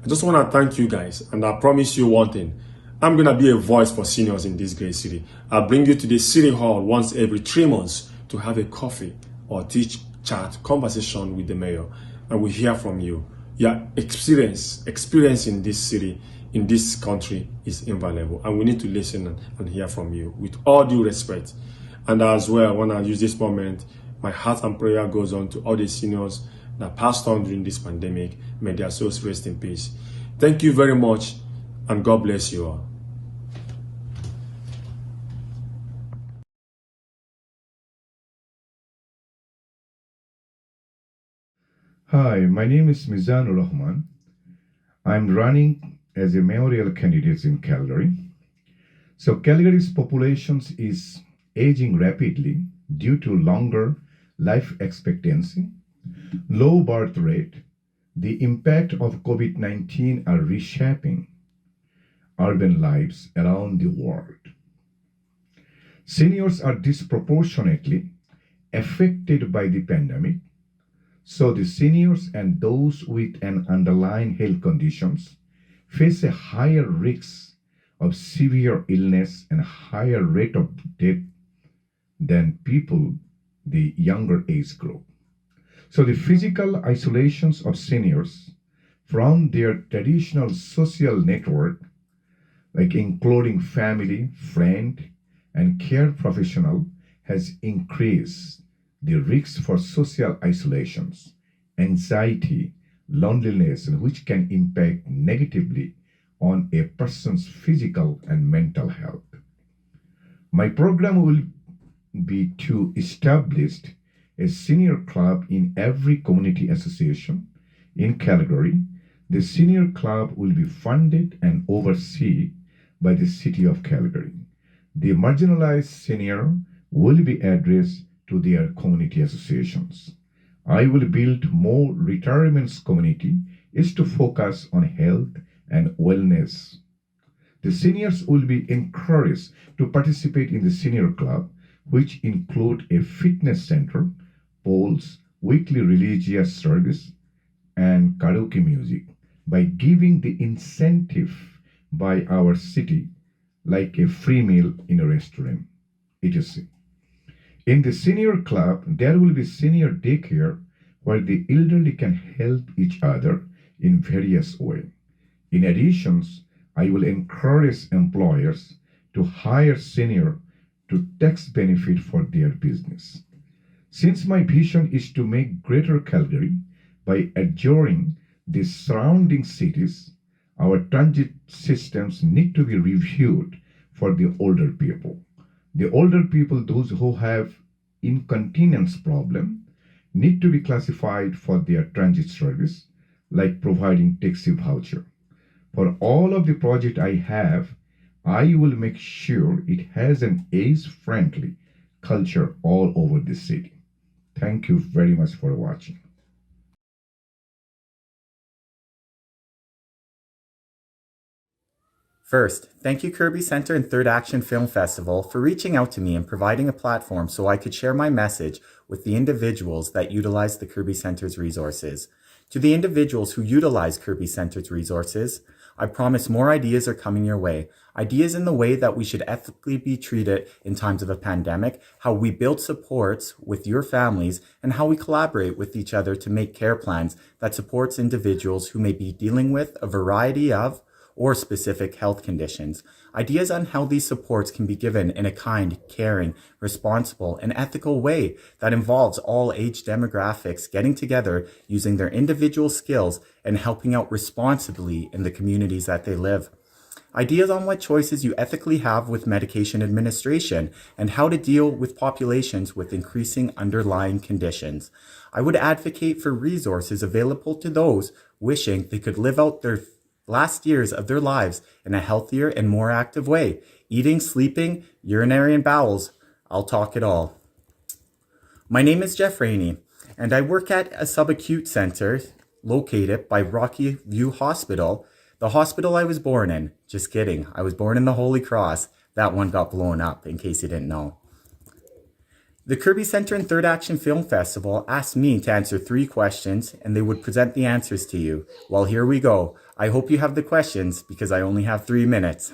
I just want to thank you guys, and I promise you one thing. I'm going to be a voice for seniors in this great city. I'll bring you to the city hall once every 3 months to have a coffee or chat conversation with the mayor, and we hear from you. Your experience in this city, in this country is invaluable, and we need to listen and hear from you with all due respect. And as well, I want to use this moment, my heart and prayer goes on to all the seniors that passed on during this pandemic. May their souls rest in peace. Thank you very much, and God bless you all. Hi, my name is Mizanul Ohman. I'm running as a mayoral candidate in Calgary. So Calgary's population is aging rapidly due to longer life expectancy, low birth rate. The impact of COVID-19 are reshaping urban lives around the world. Seniors are disproportionately affected by the pandemic, so the seniors and those with an underlying health conditions face a higher risk of severe illness and higher rate of death than people the younger age group. So the physical isolations of seniors from their traditional social network, like including family, friend, and care professional, has increased the risk for social isolations, anxiety, loneliness, and which can impact negatively on a person's physical and mental health. My program will be to establish a senior club in every community association in Calgary. The senior club will be funded and overseen by the City of Calgary. The marginalized senior will be addressed to their community associations. I will build more retirement community is to focus on health and wellness. The seniors will be encouraged to participate in the senior club, which include a fitness center, polls, weekly religious service, and karaoke music, by giving the incentive by our city, like a free meal in a restaurant, etc. In the senior club, there will be senior daycare where the elderly can help each other in various ways. In addition, I will encourage employers to hire senior to tax benefit for their business. Since my vision is to make Greater Calgary by adjoining the surrounding cities, our transit systems need to be reviewed for the older people. The older people, those who have incontinence problem, need to be classified for their transit service, like providing taxi voucher. For all of the project I have, I will make sure it has an age-friendly culture all over the city. Thank you very much for watching. First, thank you Kerby Center and Third Action Film Festival for reaching out to me and providing a platform so I could share my message with the individuals that utilize the Kerby Center's resources. To the individuals who utilize Kerby Center's resources, I promise more ideas are coming your way. Ideas in the way that we should ethically be treated in times of a pandemic, how we build supports with your families, and how we collaborate with each other to make care plans that supports individuals who may be dealing with a variety of or specific health conditions. Ideas on how these supports can be given in a kind, caring, responsible, and ethical way that involves all age demographics getting together using their individual skills and helping out responsibly in the communities that they live. Ideas on what choices you ethically have with medication administration and how to deal with populations with increasing underlying conditions. I would advocate for resources available to those wishing they could live out their last years of their lives in a healthier and more active way. Eating, sleeping, urinary and bowels, I'll talk it all. My name is Jeff Rainey, and I work at a subacute center located by Rocky View Hospital, the hospital I was born in. Just kidding, I was born in the Holy Cross. That one got blown up, in case you didn't know. The Kerby Center and Third Action Film Festival asked me to answer 3 questions, and they would present the answers to you. Well, here we go. I hope you have the questions, because I only have 3 minutes.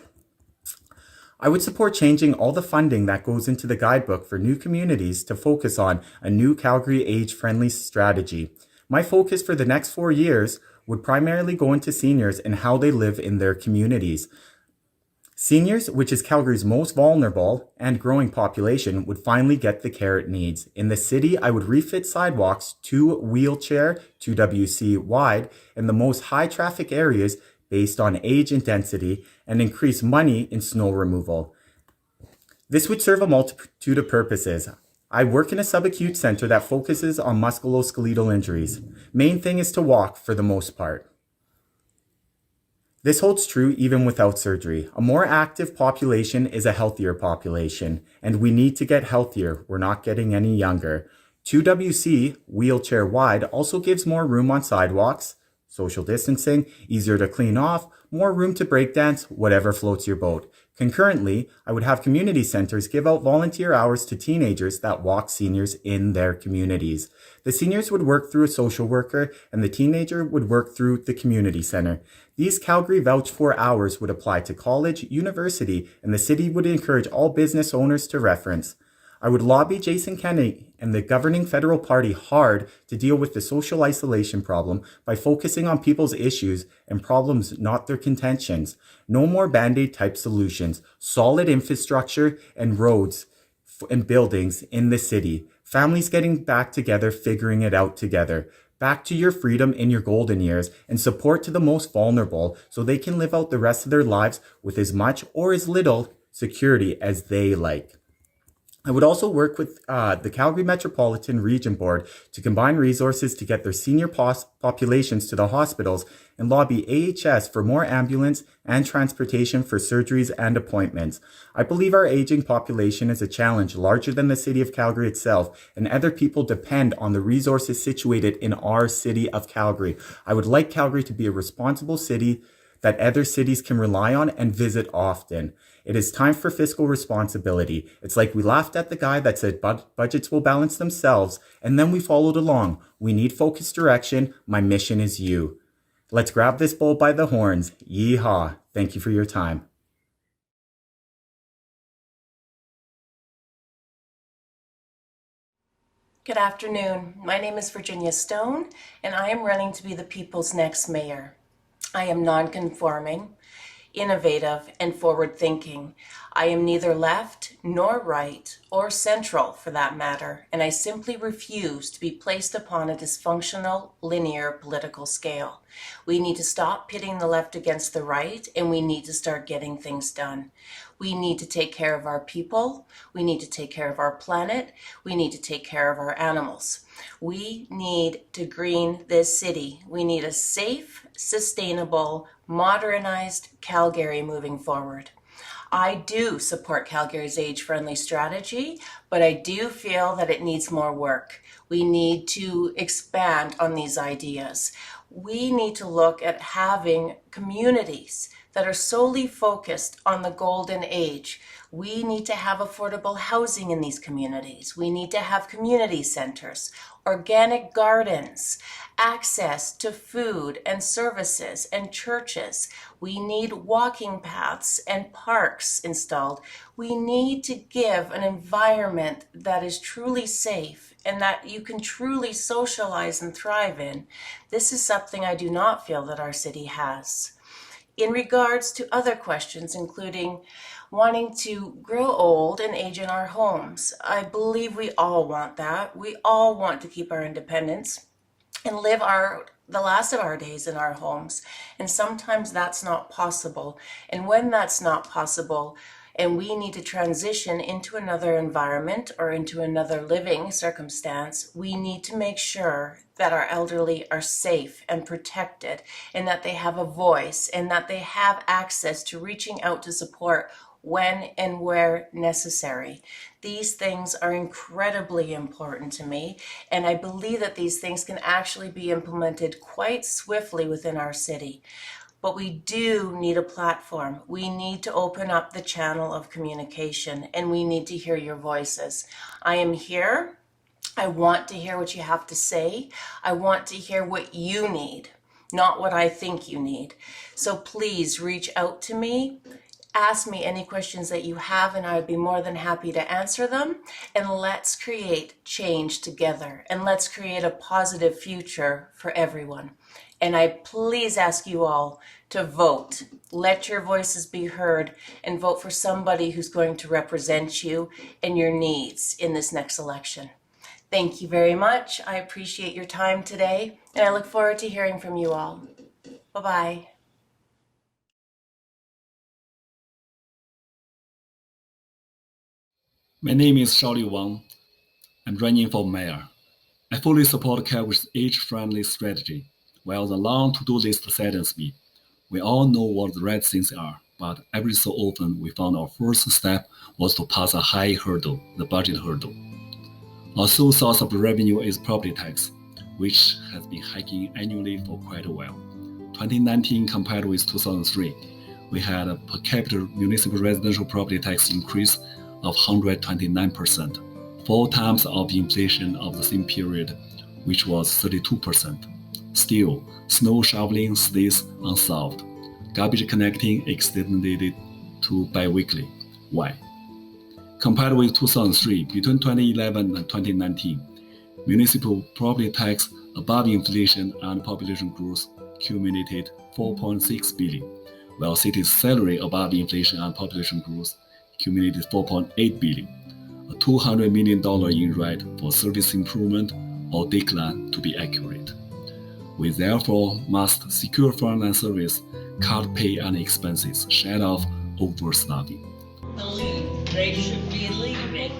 I would support changing all the funding that goes into the guidebook for new communities to focus on a new Calgary age-friendly strategy. My focus for the next 4 years would primarily go into seniors and how they live in their communities. Seniors, which is Calgary's most vulnerable and growing population, would finally get the care it needs. In the city, I would refit sidewalks 2 wheelchair, 2WC wide in the most high traffic areas based on age and density, and increase money in snow removal. This would serve a multitude of purposes. I work in a subacute center that focuses on musculoskeletal injuries. Main thing is to walk for the most part. This holds true even without surgery. A more active population is a healthier population, and we need to get healthier. We're not getting any younger. 2WC, wheelchair wide, also gives more room on sidewalks, social distancing, easier to clean off, more room to breakdance, whatever floats your boat. Concurrently, I would have community centers give out volunteer hours to teenagers that walk seniors in their communities. The seniors would work through a social worker and the teenager would work through the community center. These Calgary Vouch For hours would apply to college, university, and the city would encourage all business owners to reference. I would lobby Jason Kenney and the governing federal party hard to deal with the social isolation problem by focusing on people's issues and problems, not their contentions. No more Band-Aid type solutions, solid infrastructure and roads and buildings in the city. Families getting back together, figuring it out together. Back to your freedom in your golden years and support to the most vulnerable so they can live out the rest of their lives with as much or as little security as they like. I would also work with the Calgary Metropolitan Region Board to combine resources to get their senior populations to the hospitals and lobby AHS for more ambulance and transportation for surgeries and appointments. I believe our aging population is a challenge larger than the city of Calgary itself, and other people depend on the resources situated in our city of Calgary. I would like Calgary to be a responsible city that other cities can rely on and visit often. It is time for fiscal responsibility. It's like we laughed at the guy that said budgets will balance themselves, and then we followed along. We need focused direction. My mission is you. Let's grab this bull by the horns. Yeehaw. Thank you for your time. Good afternoon. My name is Virginia Stone, and I am running to be the people's next mayor. I am non-conforming, innovative, and forward-thinking. I am neither left nor right or central for that matter, and I simply refuse to be placed upon a dysfunctional, linear political scale. We need to stop pitting the left against the right, and we need to start getting things done. We need to take care of our people. We need to take care of our planet. We need to take care of our animals. We need to green this city. We need a safe, sustainable, modernized Calgary moving forward. I do support Calgary's age-friendly strategy, but I do feel that it needs more work. We need to expand on these ideas. We need to look at having communities that are solely focused on the golden age. We need to have affordable housing in these communities. We need to have community centers, organic gardens, access to food and services and churches. We need walking paths and parks installed. We need to give an environment that is truly safe and that you can truly socialize and thrive in. This is something I do not feel that our city has. In regards to other questions, including wanting to grow old and age in our homes, I believe we all want that. We all want to keep our independence and live the last of our days in our homes. And sometimes that's not possible. And when that's not possible, and we need to transition into another environment or into another living circumstance, we need to make sure that our elderly are safe and protected and that they have a voice and that they have access to reaching out to support when and where necessary. These things are incredibly important to me, and I believe that these things can actually be implemented quite swiftly within our city. But we do need a platform. We need to open up the channel of communication, and we need to hear your voices. I am here. I want to hear what you have to say. I want to hear what you need, not what I think you need. So please reach out to me. Ask me any questions that you have, and I would be more than happy to answer them. And let's create change together, and let's create a positive future for everyone. And I please ask you all to vote. Let your voices be heard and vote for somebody who's going to represent you and your needs in this next election. Thank you very much. I appreciate your time today, and I look forward to hearing from you all. Bye-bye. My name is Shaun Wong. I'm running for mayor. I fully support Calgary's age-friendly strategy. While the long to-do list saddens me, we all know what the right things are, but every so often we found our first step was to pass a high hurdle, the budget hurdle. Our sole source of revenue is property tax, which has been hiking annually for quite a while. 2019 compared with 2003, we had a per capita municipal residential property tax increase of 129%, 4 times of inflation of the same period, which was 32%. Still, snow shoveling stays unsolved. Garbage collecting extended to bi-weekly. Why? Compared with 2003, between 2011 and 2019, municipal property tax above inflation and population growth accumulated 4.6 billion, while cities' salary above inflation and population growth accumulated 4.8 billion, a $200 million in rate for service improvement or decline to be accurate. We therefore must secure frontline service, cut pay and expenses, shed off overstaffing. They should be leaving.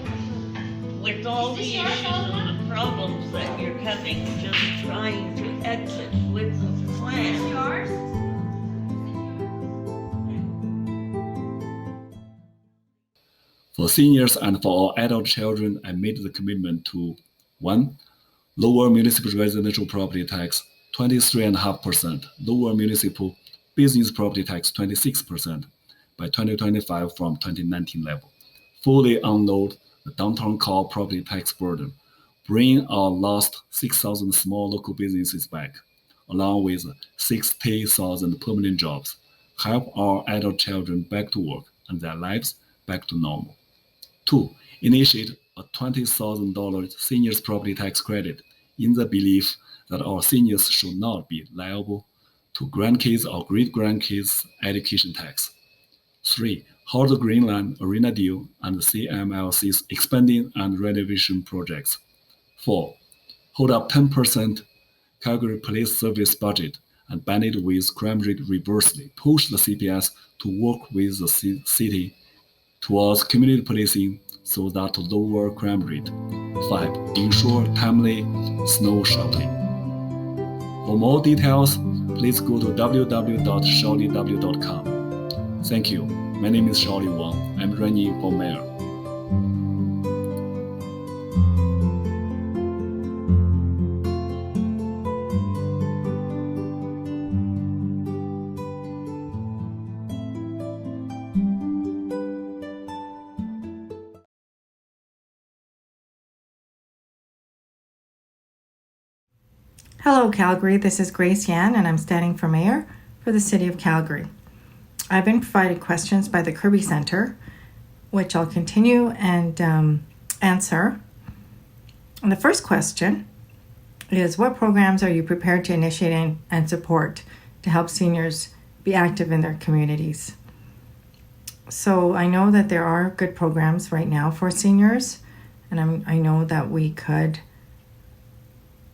With all the issues and the problems that you're having, just trying to exit with a plan. For seniors and for all adult children, I made the commitment to 1. Lower municipal residential property tax 23.5%, lower municipal business property tax 26% by 2025 from 2019 level. Fully unload the downtown core property tax burden, bring our lost 6,000 small local businesses back, along with 60,000 permanent jobs, help our adult children back to work and their lives back to normal. 2. Initiate a $20,000 seniors property tax credit in the belief that our seniors should not be liable to grandkids or great-grandkids education tax. 3. Hold the Green Line Arena deal and the CMLC's expanding and renovation projects. 4. Hold up 10% Calgary Police Service budget and band it with crime rate reversely. Push the CPS to work with the city towards community policing so that to lower crime rate. 5. Ensure timely snow shoveling. For more details, please go to www.shawleew.com. Thank you. My name is Shaun Wong. I'm running for mayor. Hello, Calgary. This is Grace Yan, and I'm standing for mayor for the City of Calgary. I've been provided questions by the Kerby Center, which I'll continue and answer. And the first question is, what programs are you prepared to initiate and support to help seniors be active in their communities? So I know that there are good programs right now for seniors, and I know that we could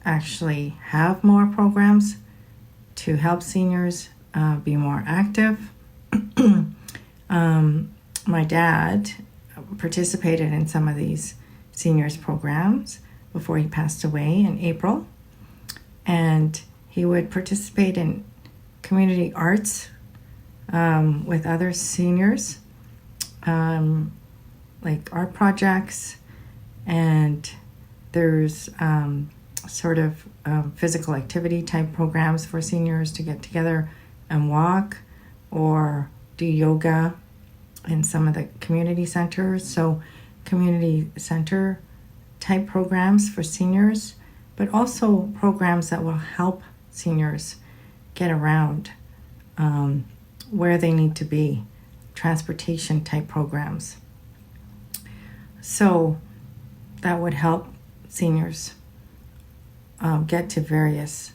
actually have more programs to help seniors be more active. My dad participated in some of these seniors programs before he passed away in April, and he would participate in community arts with other seniors, like art projects, and there's sort of physical activity type programs for seniors to get together and walk or do yoga in some of the community centers. So community center type programs for seniors, but also programs that will help seniors get around where they need to be, transportation type programs. So that would help seniors get to various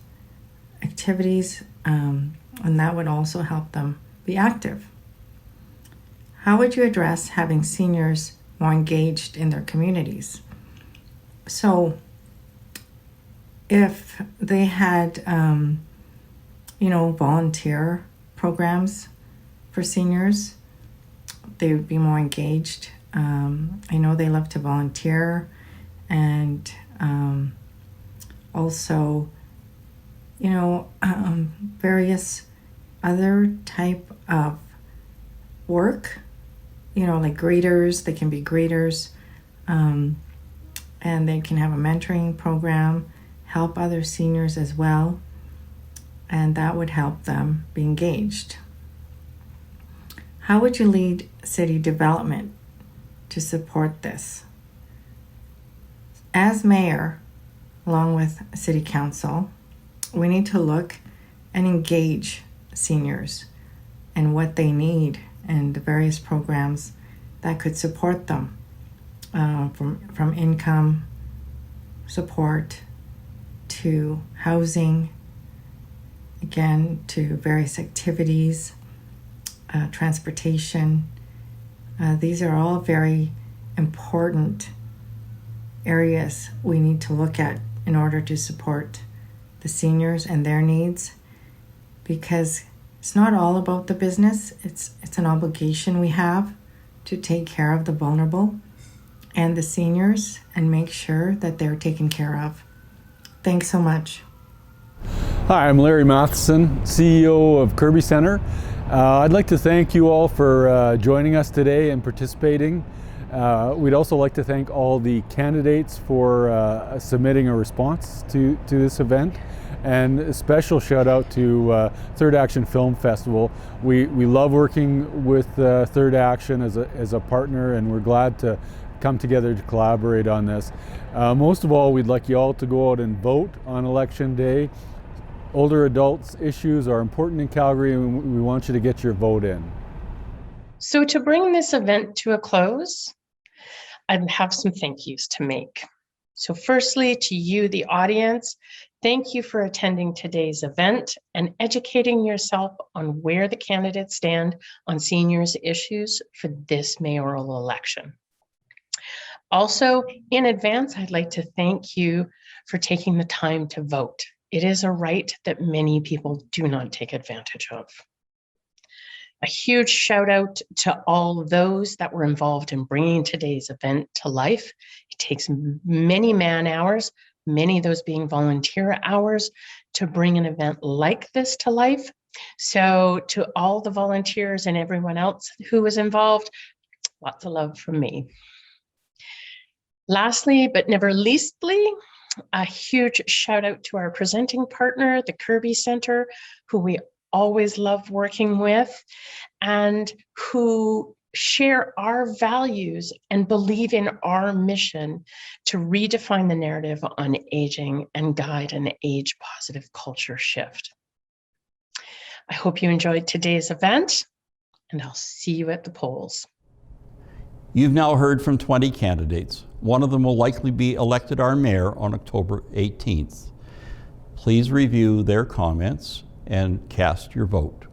activities, and that would also help them be active. How would you address having seniors more engaged in their communities? So if they had, volunteer programs for seniors, they would be more engaged. I know they love to volunteer, and also, various other type of work, like greeters. They can be greeters, and they can have a mentoring program, help other seniors as well, and that would help them be engaged. How would you lead city development to support this? As mayor, along with city council, we need to look and engage seniors and what they need and the various programs that could support them, from income support to housing, again, to various activities, transportation. These are all very important areas we need to look at in order to support the seniors and their needs, because it's not all about the business. It's an obligation we have to take care of the vulnerable and the seniors and make sure that they're taken care of. Thanks so much. Hi, I'm Larry Matheson, CEO of Kerby Centre. I'd like to thank you all for joining us today and participating. We'd also like to thank all the candidates for submitting a response to this event. And a special shout out to Third Action Film Festival. We love working with Third Action as a partner, and we're glad to come together to collaborate on this. Most of all, we'd like you all to go out and vote on Election Day. Older adults issues are important in Calgary, and we want you to get your vote in. So to bring this event to a close, I have some thank yous to make. So firstly, to you, the audience, thank you for attending today's event and educating yourself on where the candidates stand on seniors' issues for this mayoral election. Also, in advance, I'd like to thank you for taking the time to vote. It is a right that many people do not take advantage of. A huge shout out to all those that were involved in bringing today's event to life. It takes many man hours, many of those being volunteer hours, to bring an event like this to life. So to all the volunteers and everyone else who was involved, lots of love from me. Lastly, but never leastly, a huge shout out to our presenting partner, the Kerby Centre, who we always love working with and who share our values and believe in our mission to redefine the narrative on aging and guide an age-positive culture shift. I hope you enjoyed today's event, and I'll see you at the polls. You've now heard from 20 candidates. One of them will likely be elected our mayor on October 18th. Please review their comments and cast your vote.